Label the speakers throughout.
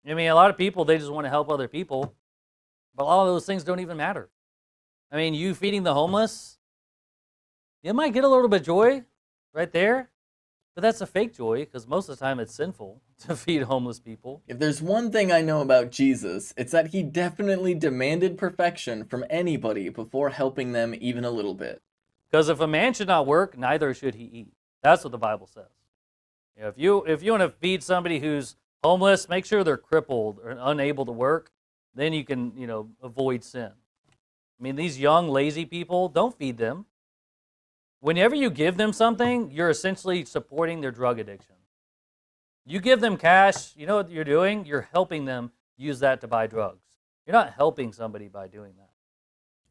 Speaker 1: I mean, a lot of people, they just want to help other people, but a lot of those things don't even matter. I mean, you feeding the homeless, you might get a little bit of joy right there, but that's a fake joy because most of the time it's sinful to feed homeless people.
Speaker 2: If there's one thing I know about Jesus, it's that he definitely demanded perfection from anybody before helping them even a little bit.
Speaker 1: Because if a man should not work, neither should he eat. That's what the Bible says. If you want to feed somebody who's homeless, make sure they're crippled or unable to work. Then you can avoid sin. I mean, these young lazy people, don't feed them. Whenever you give them something, you're essentially supporting their drug addiction. You give them cash, you know what you're doing? You're helping them use that to buy drugs. You're not helping somebody by doing that.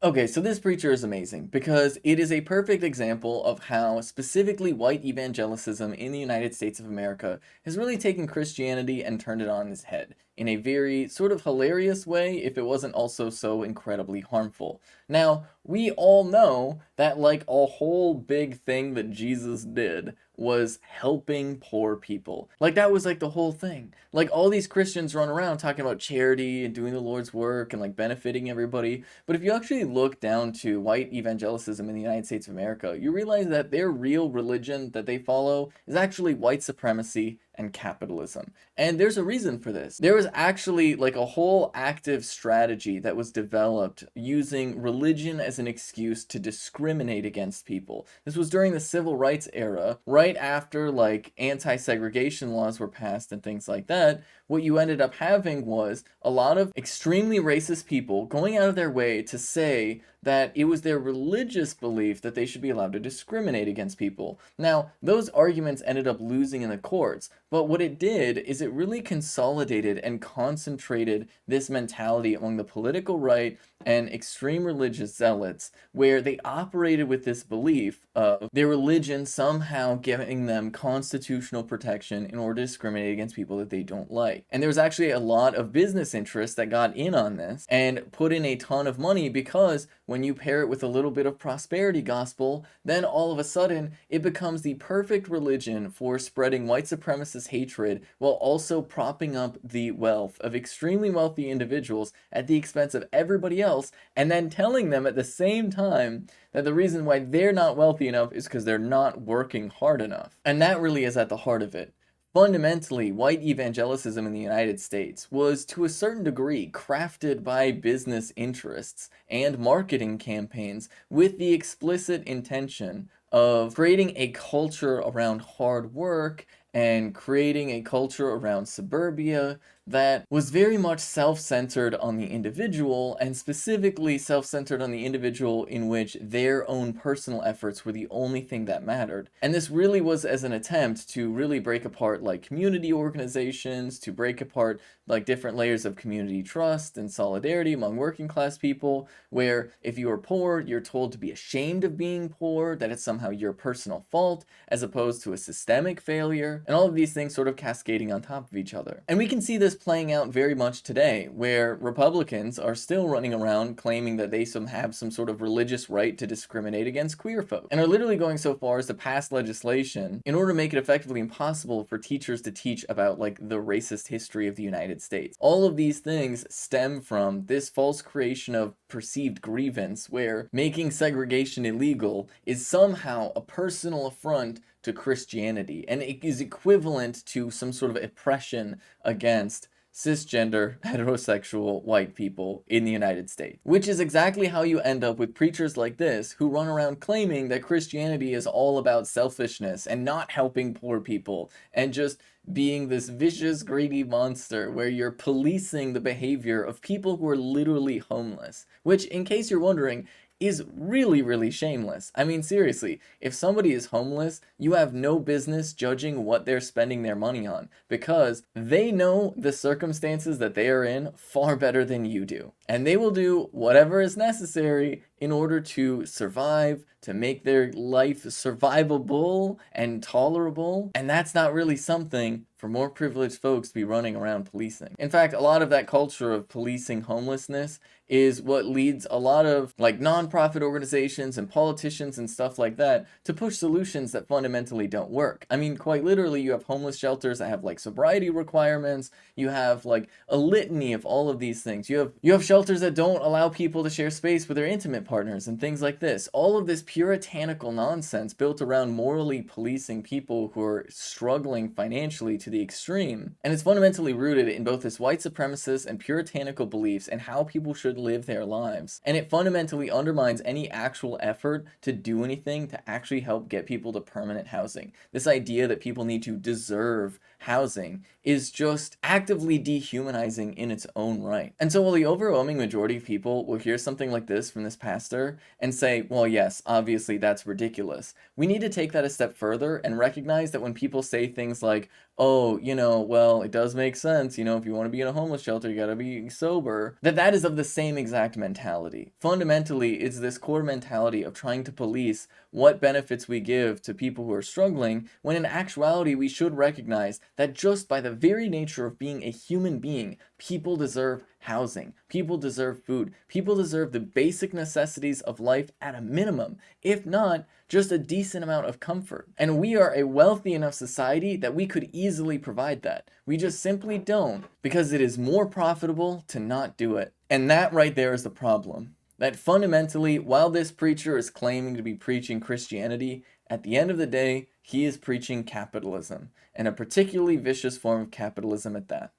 Speaker 2: Okay, so this preacher is amazing because it is a perfect example of how specifically white evangelicism in the United States of America has really taken Christianity and turned it on its head in a very sort of hilarious way if it wasn't also so incredibly harmful. Now, we all know that like a whole big thing that Jesus did was helping poor people. Like that was like the whole thing. Like all these Christians run around talking about charity and doing the Lord's work and like benefiting everybody. But if you actually look down to white evangelicism in the United States of America, you realize that their real religion that they follow is actually white supremacy and capitalism. And there's a reason for this. There was actually like a whole active strategy that was developed using religion as an excuse to discriminate against people. This was during the civil rights era, right after like anti-segregation laws were passed and things like that. What you ended up having was a lot of extremely racist people going out of their way to say that it was their religious belief that they should be allowed to discriminate against people. Now, those arguments ended up losing in the courts, but what it did is it really consolidated and concentrated this mentality among the political right and extreme religious zealots, where they operated with this belief of their religion somehow giving them constitutional protection in order to discriminate against people that they don't like. And there was actually a lot of business interests that got in on this and put in a ton of money because when you pair it with a little bit of prosperity gospel, then all of a sudden it becomes the perfect religion for spreading white supremacist hatred while also propping up the wealth of extremely wealthy individuals at the expense of everybody else, and then telling them at the same time that the reason why they're not wealthy enough is because they're not working hard enough. And that really is at the heart of it. Fundamentally, white evangelicism in the United States was to a certain degree crafted by business interests and marketing campaigns with the explicit intention of creating a culture around hard work and creating a culture around suburbia that was very much self-centered on the individual, and specifically self-centered on the individual in which their own personal efforts were the only thing that mattered. And this really was as an attempt to really break apart like community organizations, to break apart like different layers of community trust and solidarity among working class people, where if you are poor, you're told to be ashamed of being poor, that it's somehow your personal fault, as opposed to a systemic failure, and all of these things sort of cascading on top of each other. And we can see this playing out very much today, where Republicans are still running around claiming that they have some sort of religious right to discriminate against queer folk, and are literally going so far as to pass legislation in order to make it effectively impossible for teachers to teach about like the racist history of the United States. All of these things stem from this false creation of perceived grievance, where making segregation illegal is somehow a personal affront to Christianity, and it is equivalent to some sort of oppression against cisgender, heterosexual white people in the United States. Which is exactly how you end up with preachers like this who run around claiming that Christianity is all about selfishness and not helping poor people and just being this vicious, greedy monster where you're policing the behavior of people who are literally homeless. Which, in case you're wondering, is really, really shameless. I mean, seriously, if somebody is homeless, you have no business judging what they're spending their money on because they know the circumstances that they are in far better than you do. And they will do whatever is necessary in order to survive, to make their life survivable and tolerable. And that's not really something for more privileged folks to be running around policing. In fact, a lot of that culture of policing homelessness is what leads a lot of like nonprofit organizations and politicians and stuff like that to push solutions that fundamentally don't work. I mean, quite literally, you have homeless shelters that have like sobriety requirements. You have like a litany of all of these things. You have shelters that don't allow people to share space with their intimate partners and things like this. All of this puritanical nonsense built around morally policing people who are struggling financially to the extreme. And it's fundamentally rooted in both this white supremacist and puritanical beliefs and how people should live their lives. And it fundamentally undermines any actual effort to do anything to actually help get people to permanent housing. This idea that people need to deserve housing is just actively dehumanizing in its own right. And so while the overwhelming majority of people will hear something like this from this pastor and say, well, yes, obviously that's ridiculous, we need to take that a step further and recognize that when people say things like, oh, well, it does make sense, if you want to be in a homeless shelter, you gotta be sober, that is of the same exact mentality. Fundamentally, it's this core mentality of trying to police what benefits we give to people who are struggling, when in actuality, we should recognize that just by the very nature of being a human being, people deserve housing, people deserve food, people deserve the basic necessities of life at a minimum, if not just a decent amount of comfort. And we are a wealthy enough society that we could easily provide that. We just simply don't, because it is more profitable to not do it. And that right there is the problem. That fundamentally, while this preacher is claiming to be preaching Christianity, at the end of the day, he is preaching capitalism, and a particularly vicious form of capitalism at that.